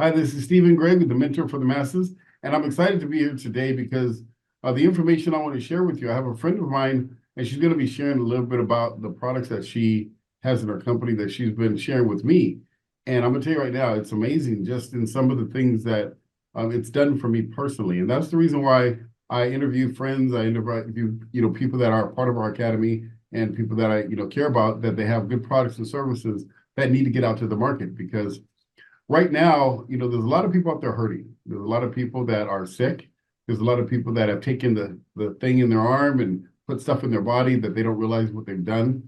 Hi, this is Stephen Gregg, the mentor for the masses, and I'm excited to be here today because the information I want to share with you. I have a friend of mine, and she's going to be sharing a little bit about the products that she has in her company that she's been sharing with me. And I'm going to tell you right now, it's amazing just in some of the things that it's done for me personally. And that's the reason why I interview friends, I interview people that are part of our academy and people that I care about that they have good products and services that need to get out to the market because right now, there's a lot of people out there hurting. There's a lot of people that are sick. There's a lot of people that have taken the thing in their arm and put stuff in their body that they don't realize what they've done.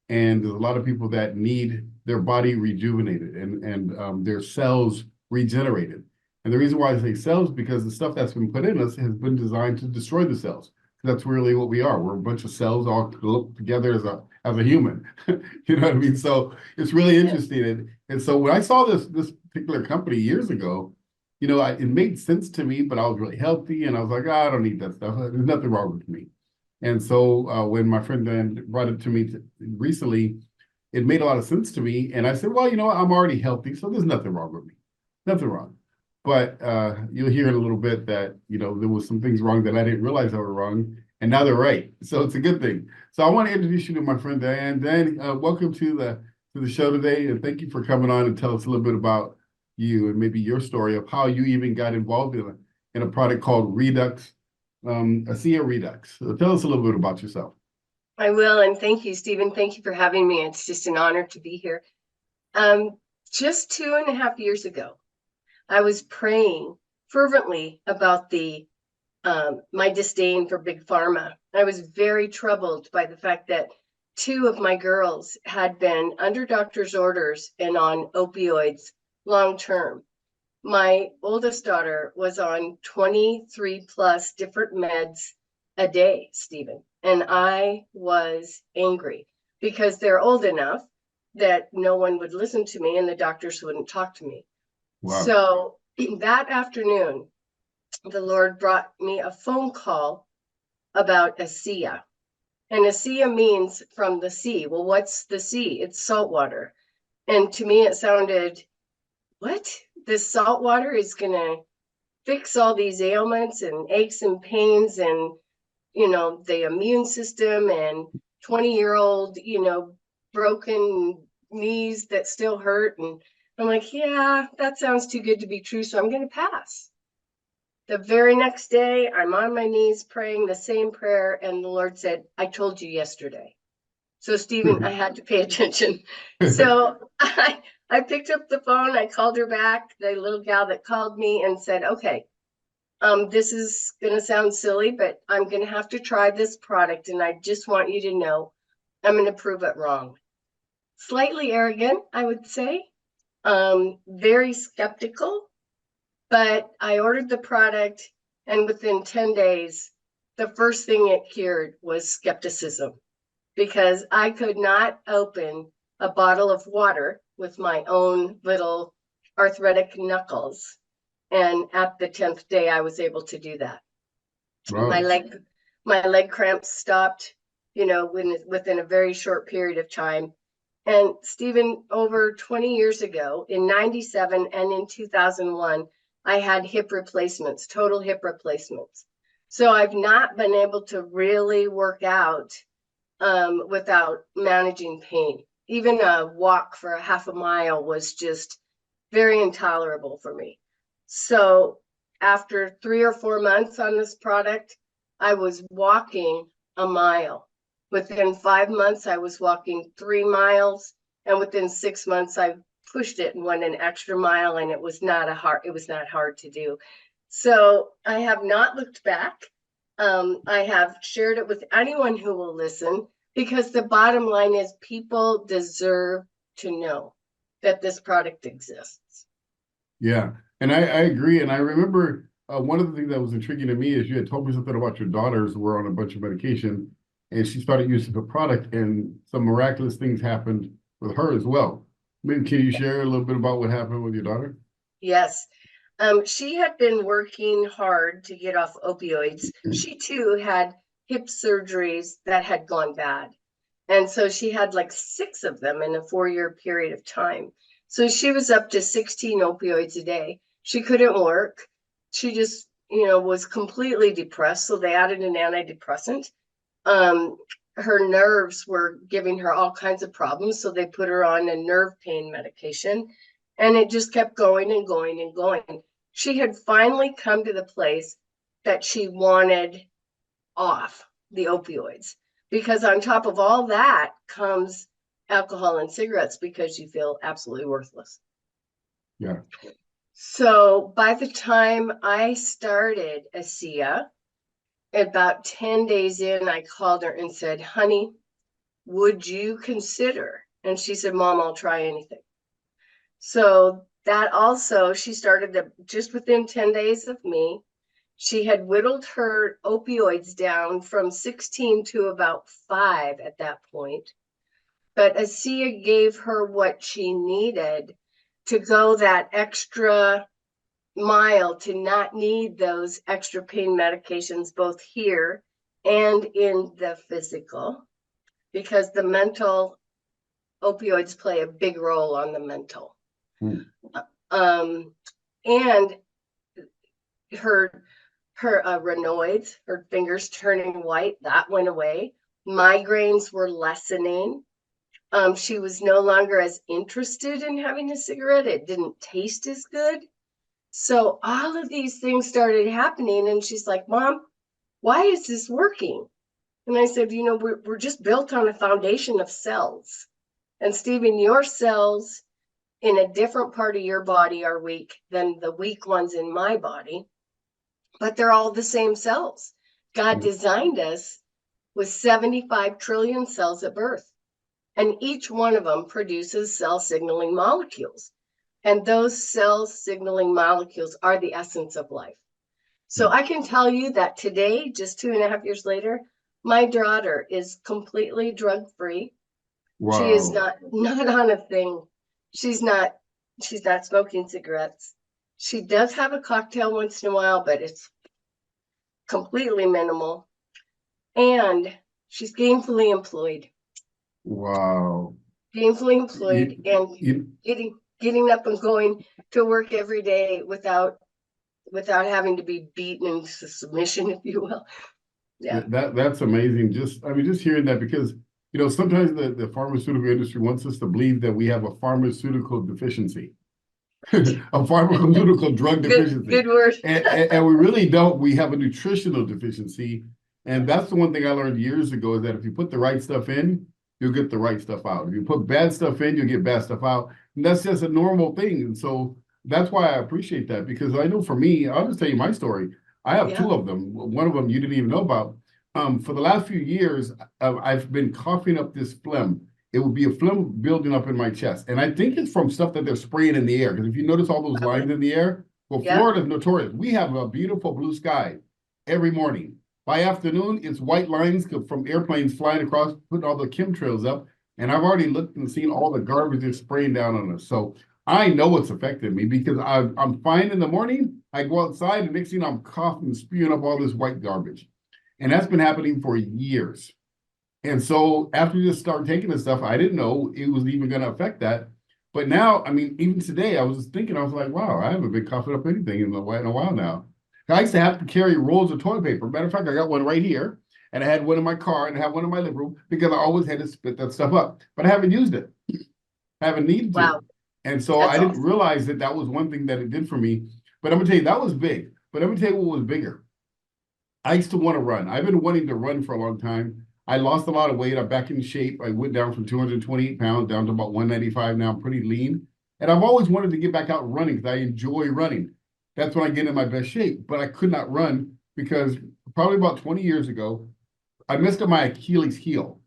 And there's a lot of people that need their body rejuvenated and their cells regenerated. And the reason why I say cells because the stuff that's been put in us has been designed to destroy the cells. That's really what we are. We're a bunch of cells all clumped together as a human. You know what I mean? So it's really interesting. And so when I saw this particular company years ago, it made sense to me, but I was really healthy and I was like, I don't need that stuff. There's nothing wrong with me. And so when my friend Diane brought it to me recently, it made a lot of sense to me. And I said, well, I'm already healthy, so there's nothing wrong with me. Nothing wrong. But you'll hear in a little bit that, there was some things wrong that I didn't realize I were wrong. And now they're right. So it's a good thing. So I want to introduce you to my friend Diane. Diane, welcome to the show today. And thank you for coming on and tell us a little bit about you and maybe your story of how you even got involved in a product called Redux, Asea Redux. So tell us a little bit about yourself. I will, and thank you, Stephen. Thank you for having me. It's just an honor to be here. Just 2.5 years ago, I was praying fervently about my disdain for big pharma. I was very troubled by the fact that two of my girls had been under doctor's orders and on opioids long term. My oldest daughter was on 23 plus different meds a day, Stephen. And I was angry because they're old enough that no one would listen to me and the doctors wouldn't talk to me. Wow. So that afternoon, the Lord brought me a phone call about Asea. And Asea means from the sea. Well, what's the sea? It's salt water. And to me, it sounded, what? This salt water is going to fix all these ailments and aches and pains and, the immune system and 20-year-old, broken knees that still hurt. And I'm like, yeah, that sounds too good to be true. So I'm going to pass. The very next day, I'm on my knees praying the same prayer. And the Lord said, I told you yesterday. So, Stephen, I had to pay attention. So I picked up the phone. I called her back, the little gal that called me, and said, okay, this is going to sound silly, but I'm going to have to try this product. And I just want you to know I'm going to prove it wrong. Slightly arrogant, I would say, very skeptical. But I ordered the product, and within 10 days, the first thing it cured was skepticism because I could not open a bottle of water with my own little arthritic knuckles. And at the 10th day, I was able to do that. Wow. My leg cramps stopped, within a very short period of time. And Stephen, over 20 years ago, in 97 and in 2001, I had hip replacements, total hip replacements. So I've not been able to really work out without managing pain. Even a walk for a half a mile was just very intolerable for me. So after 3 or 4 months on this product, I was walking a mile. Within 5 months, I was walking 3 miles. And within 6 months, I pushed it and went an extra mile, and it was not hard to do. So I have not looked back. I have shared it with anyone who will listen because the bottom line is people deserve to know that this product exists. Yeah, and I agree. And I remember one of the things that was intriguing to me is you had told me something about your daughters who were on a bunch of medication, and she started using the product, and some miraculous things happened with her as well. Maybe can you share a little bit about what happened with your daughter? Yes. She had been working hard to get off opioids. She too had hip surgeries that had gone bad. And so she had like 6 of them in a 4-year period of time. So she was up to 16 opioids a day. She couldn't work. She just, was completely depressed. So they added an antidepressant. Her nerves were giving her all kinds of problems. So they put her on a nerve pain medication, and it just kept going and going and going. She had finally come to the place that she wanted off the opioids, because on top of all that comes alcohol and cigarettes, because you feel absolutely worthless. Yeah. So by the time I started Asea, about 10 days in, I called her and said, honey, would you consider? And she said, Mom, I'll try anything. So that also, she started just within 10 days of me. She had whittled her opioids down from 16 to about 5 at that point. But Asea gave her what she needed to go that extra mile, to not need those extra pain medications, both here and in the physical, because the mental opioids play a big role on the mental. And her rhinoids, her fingers turning white, that went away. Migraines were lessening. She was no longer as interested in having a cigarette. It didn't taste as good. So all of these things started happening, and she's like, Mom, why is this working? And I said, we're just built on a foundation of cells. And Stephen, your cells in a different part of your body are weak than the weak ones in my body, but they're all the same cells. God designed us with 75 trillion cells at birth, and each one of them produces cell signaling molecules. And those cell signaling molecules are the essence of life. So I can tell you that today, just 2.5 years later, my daughter is completely drug-free. Wow. She is not on a thing. She's not smoking cigarettes. She does have a cocktail once in a while, but it's completely minimal. And she's gainfully employed. Wow. Gainfully employed and getting up and going to work every day without having to be beaten into submission, if you will. Yeah. That's amazing. Just hearing that, because sometimes the pharmaceutical industry wants us to believe that we have a pharmaceutical deficiency. A pharmaceutical drug deficiency. Good word. and we really don't. We have a nutritional deficiency. And that's the one thing I learned years ago, is that if you put the right stuff in, you'll get the right stuff out. If you put bad stuff in, you'll get bad stuff out. And that's just a normal thing. And so that's why I appreciate that, because I know for me, I'll just tell you my story. I have two of them. One of them you didn't even know about. For the last few years, I've been coughing up this phlegm. It would be a phlegm building up in my chest. And I think it's from stuff that they're spraying in the air. Because if you notice all those lines in the air, well, Florida is notorious. We have a beautiful blue sky every morning. By afternoon, it's white lines from airplanes flying across, putting all the chemtrails up. And I've already looked and seen all the garbage that's spraying down on us. So I know it's affected me, because I'm fine in the morning. I go outside, and next thing I'm coughing and spewing up all this white garbage. And that's been happening for years. And so after you just start taking this stuff, I didn't know it was even going to affect that. But now, even today, I was just thinking, I was like, wow, I haven't been coughing up anything in a while now. I used to have to carry rolls of toilet paper. Matter of fact, I got one right here, and I had one in my car, and I had one in my living room, because I always had to spit that stuff up. But I haven't used it. I haven't needed to. Wow. And so I didn't realize that was one thing that it did for me. But I'm going to tell you, that was big. But let me tell you what was bigger. I used to want to run. I've been wanting to run for a long time. I lost a lot of weight. I'm back in shape. I went down from 228 pounds down to about 195 now. I'm pretty lean. And I've always wanted to get back out running, because I enjoy running. That's when I get in my best shape. But I could not run, because probably about 20 years ago, I messed up my Achilles heel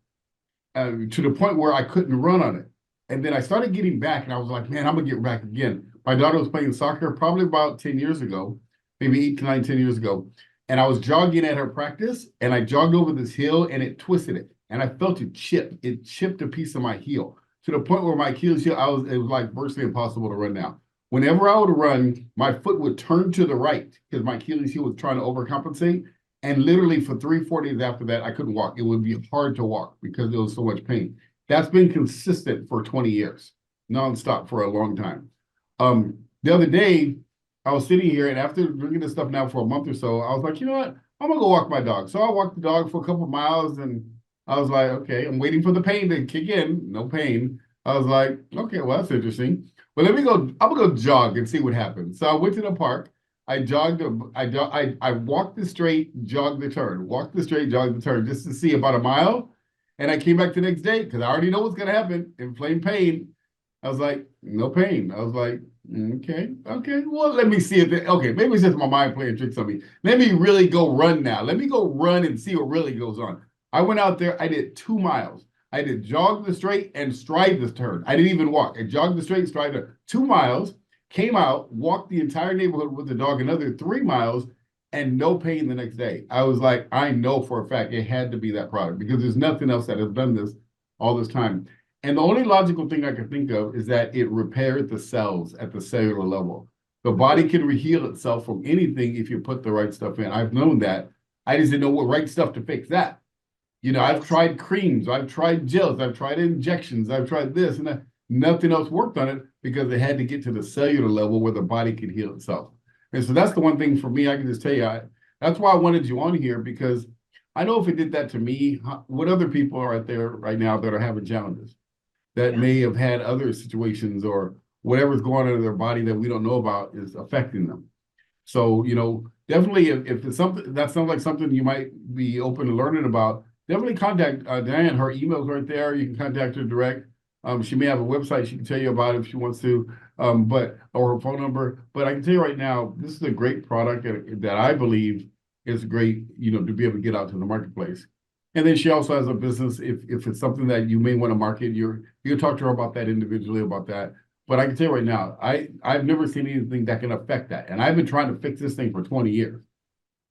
to the point where I couldn't run on it. And then I started getting back, and I was like, man, I'm going to get back again. My daughter was playing soccer probably about 10 years ago, maybe 8 to 9, 10 years ago. And I was jogging at her practice, and I jogged over this hill, and it twisted it. And I felt it chip. It chipped a piece of my heel to the point where my Achilles heel, it was like virtually impossible to run now. Whenever I would run, my foot would turn to the right, because my Achilles heel was trying to overcompensate. And literally for 3-4 days after that, I couldn't walk. It would be hard to walk because there was so much pain. That's been consistent for 20 years. nonstop for a long time. The other day, I was sitting here, and after drinking this stuff now for a month or so, I was like, you know what? I'm gonna go walk my dog. So I walked the dog for a couple of miles, and I was like, okay, I'm waiting for the pain to kick in. No pain. I was like, okay, well, that's interesting. But let me go. I'm gonna go jog and see what happens. So I went to the park. I jogged. I walked the straight, jogged the turn. Walked the straight, jogged the turn, just to see about a mile. And I came back the next day because I already know what's gonna happen. Inflamed pain. I was like, no pain. I was like, okay, okay. Well, let me see if okay, maybe it's just my mind playing tricks on me. Let me really go run now. Let me go run and see what really goes on. I went out there. I did 2 miles. I did jog the straight and stride the turn. I didn't even walk. I jogged the straight, stride the 2 miles. Came out, walked the entire neighborhood with the dog another 3 miles, and no pain the next day. I was like, I know for a fact it had to be that product because there's nothing else that has done this all this time. And the only logical thing I can think of is that it repaired the cells at the cellular level. The body can heal itself from anything if you put the right stuff in. I've known that. I just didn't know what right stuff to fix that. You know, I've tried creams, I've tried gels, I've tried injections, I've tried this and that. Nothing else worked on it because it had to get to the cellular level where the body could heal itself. And so that's the one thing for me, I can just tell you, that's why I wanted you on here because I know if it did that to me, what other people are out there right now that are having challenges that may have had other situations or whatever's going on in their body that we don't know about is affecting them. So, you know, definitely if it's something that sounds like something you might be open to learning about, definitely contact Diane. Her email's right there. You can contact her direct. She may have a website she can tell you about if she wants to, or her phone number. But I can tell you right now, this is a great product that I believe is great, you know, to be able to get out to the marketplace. And then she also has a business. If it's something that you may want to market, you can talk to her about that individually about that. But I can tell you right now, I've never seen anything that can affect that. And I've been trying to fix this thing for 20 years.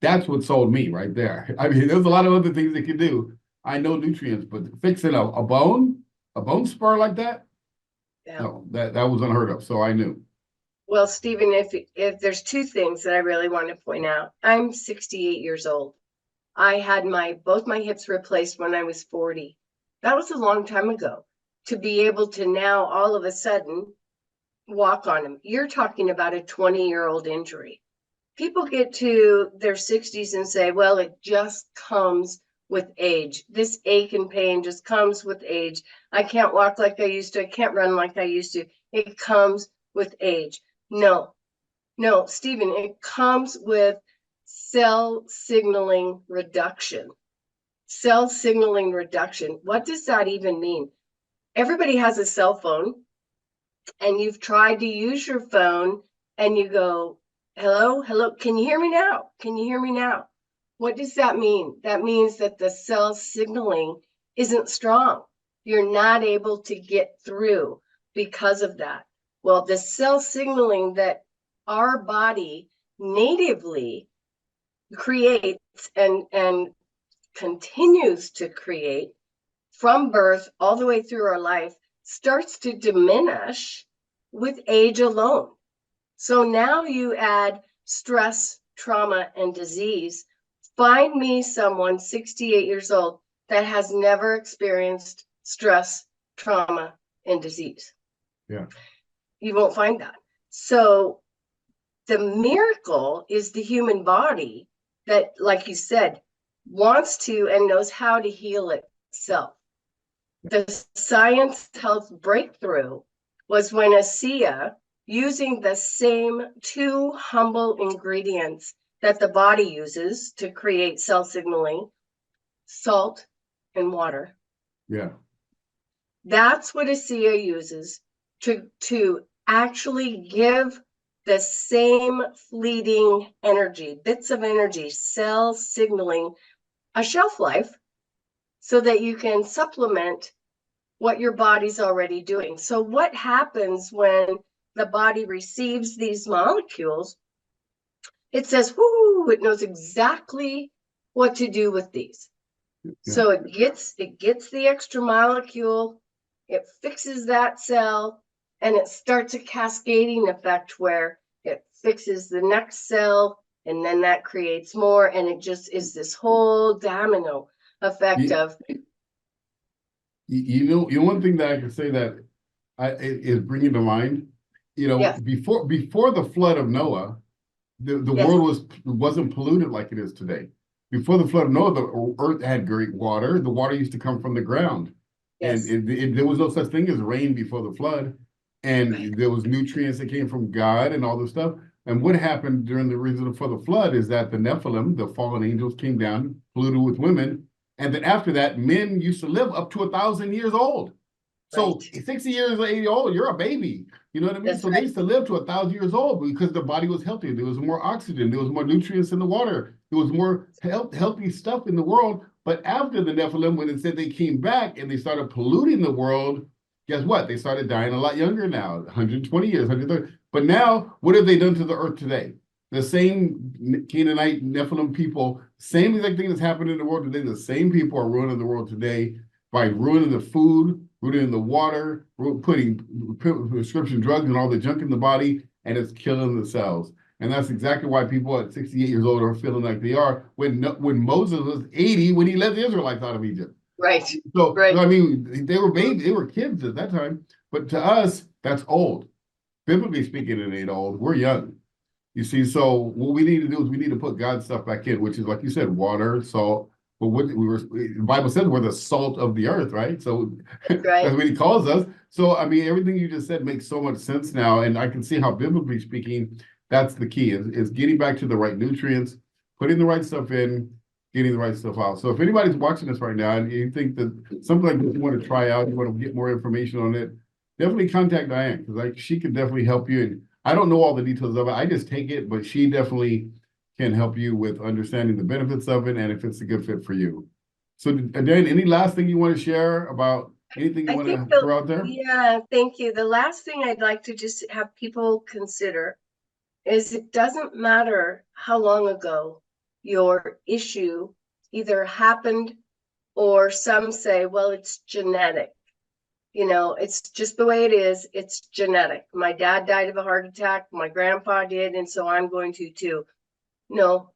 That's what sold me right there. I mean, there's a lot of other things it can do. I know nutrients, but fixing a bone spur like that, no, that was unheard of. So I knew. Well, Stephen, if there's two things that I really want to point out, I'm 68 years old. I had both my hips replaced when I was 40. That was a long time ago. To be able to now all of a sudden walk on them. You're talking about a 20-year-old injury. People get to their 60s and say, well, it just comes with age. This ache and pain just comes with age. I can't walk like I used to. I can't run like I used to. It comes with age. No, Stephen, it comes with cell signaling reduction. Cell signaling reduction. What does that even mean? Everybody has a cell phone, and you've tried to use your phone, and you go, hello, can you hear me now? Can you hear me now? What does that mean? That means that the cell signaling isn't strong. You're not able to get through because of that. Well, the cell signaling that our body natively creates and continues to create from birth all the way through our life starts to diminish with age alone. So now you add stress, trauma, and disease. Find me someone 68 years old that has never experienced stress, trauma, and disease. Yeah. You won't find that. So the miracle is the human body that, like you said, wants to and knows how to heal itself. The science health breakthrough was when Asea, using the same two humble ingredients that the body uses to create cell signaling, salt and water. Yeah. That's what Asea uses to actually give the same fleeting energy, bits of energy, cell signaling, a shelf life so that you can supplement what your body's already doing. So what happens when the body receives these molecules? It says, whoo, it knows exactly what to do with these. Yeah. So it gets the extra molecule, it fixes that cell, and it starts a cascading effect where it fixes the next cell, and then that creates more, and it just is this whole domino effect of. You know, one thing that I can say that is bringing to mind, Yes, before the flood of Noah, the yes, world wasn't polluted like it is today. Before the flood of Noah, the earth had great water. The water used to come from the ground, and yes, there was no such thing as rain before the flood, right, and there was nutrients that came from God and all this stuff. And what happened during the reason for the flood is that the Nephilim, the fallen angels, came down, polluted with women, and then after that, men used to live up to 1,000 years old. right. So 60 years, 80 old, you're a baby. You know what I mean? That's So they right. used to live to 1,000 years old because their body was healthy. There was more oxygen. There was more nutrients in the water. There was more healthy stuff in the world. But after the Nephilim, when it said they came back and they started polluting the world, guess what? They started dying a lot younger now, 120 years, 130. But now, what have they done to the earth today? The same Canaanite Nephilim people, same exact thing that's happening in the world today. The same people are ruining the world today by ruining the food, ruining the water, putting prescription drugs and all the junk in the body, and it's killing the cells. And that's exactly why people at 68 years old are feeling like they are when Moses was 80 when he led the Israelites out of Egypt. Right, So right. I mean, they were babies, they were kids at that time, but to us, that's old. Biblically speaking, it ain't old. We're young. You see, so what we need to do is we need to put God's stuff back in, which is like you said, water, salt. But what the Bible says we're the salt of the earth, right? So That's that's right. what he calls us. So I mean, everything you just said makes so much sense now, and I can see how biblically speaking, that's the key is getting back to the right nutrients, putting the right stuff in, getting the right stuff out. So if anybody's watching this right now and you think that something like this you want to try out, you want to get more information on it, definitely contact Diane because like she can definitely help you. And I don't know all the details of it. I just take it, but she definitely can help you with understanding the benefits of it and if it's a good fit for you. So, Dan, any last thing you want to share about anything you I want think to throw out there? yeah, thank you. The last thing I'd like to just have people consider is it doesn't matter how long ago your issue either happened or some say, well, it's genetic. It's just the way it is. It's genetic. My dad died of a heart attack. My grandpa did. And so I'm going to too. No,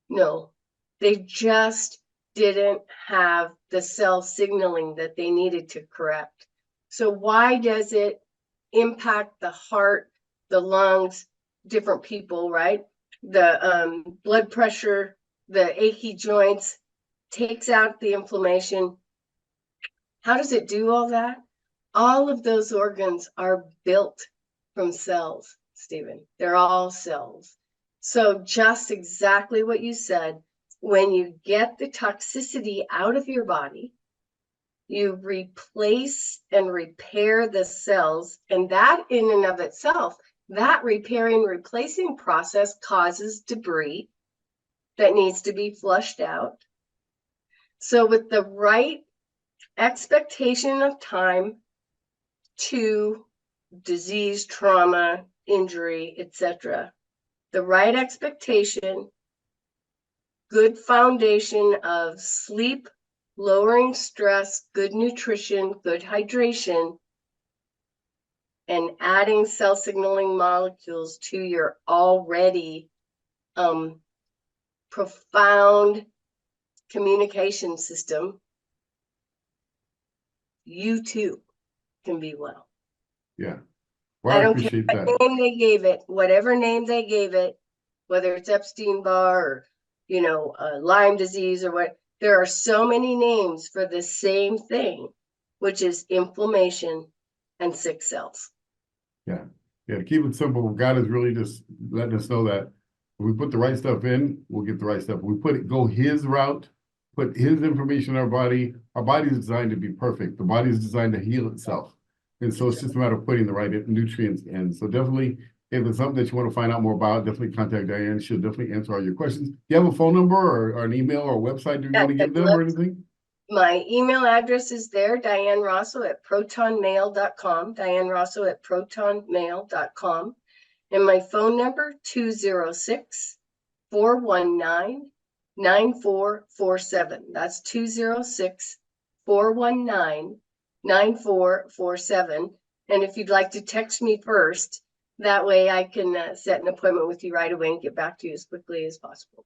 no. They just didn't have the cell signaling that they needed to correct. So why does it impact the heart, the lungs, different people, right? The blood pressure, the achy joints, takes out the inflammation. How does it do all that? All of those organs are built from cells, Stephen. They're all cells. So just exactly what you said, when you get the toxicity out of your body, you replace and repair the cells, and that in and of itself, that repairing, replacing process causes debris that needs to be flushed out. So with the right expectation of time to disease, trauma, injury, etc., the right expectation, good foundation of sleep, lowering stress, good nutrition, good hydration, and adding cell signaling molecules to your already profound communication system, you too can be well. Yeah. I Well, I don't care appreciate that. what name they gave it, whatever name they gave it, whether it's Epstein-Barr or Lyme disease or what. There are so many names for the same thing, which is inflammation and sick cells. Yeah. Yeah. To keep it simple, God is really just letting us know that if we put the right stuff in, we'll get the right stuff. If we go his route, put his information in our body is designed to be perfect. The body is designed to heal itself. And so it's just a matter of putting the right nutrients in. So definitely, if it's something that you want to find out more about, definitely contact Diane. She'll definitely answer all your questions. Do you have a phone number or an email or a website do you want to give them or anything? My email address is there, Diane Rossow at protonmail.com, Diane Rossow at protonmail.com. And my phone number, 206-419-9447. That's 206-419-9447. And if you'd like to text me first, that way I can set an appointment with you right away and get back to you as quickly as possible.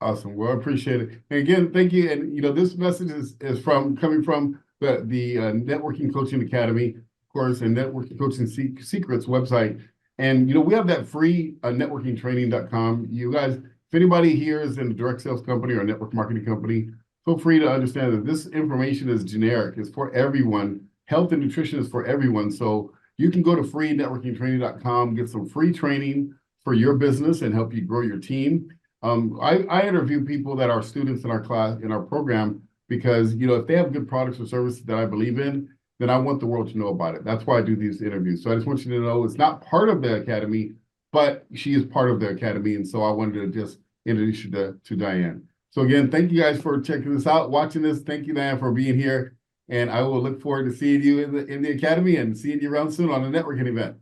Awesome. Well, I appreciate it. And again, thank you. And this message is coming from the Networking Coaching Academy. Of course, and Networking Coaching Secrets website. And, you know, we have that free networkingtraining.com. You guys, if anybody here is in a direct sales company or a network marketing company, feel free to understand that this information is generic. It's for everyone. Health and nutrition is for everyone. So you can go to freenetworkingtraining.com, get some free training for your business and help you grow your team. I interview people that are students in our class, in our program, because, you know, if they have good products or services that I believe in, then I want the world to know about it. That's why I do these interviews. So I just want you to know it's not part of the academy, but she is part of the academy. And so I wanted to just introduce you to Diane. So again, thank you guys for checking this out, watching this. Thank you, Diane, for being here. And I will look forward to seeing you in the academy and seeing you around soon on a networking event.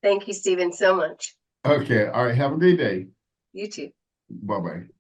Thank you, Stephen, so much. Okay. All right. Have a great day. You too. Bye-bye.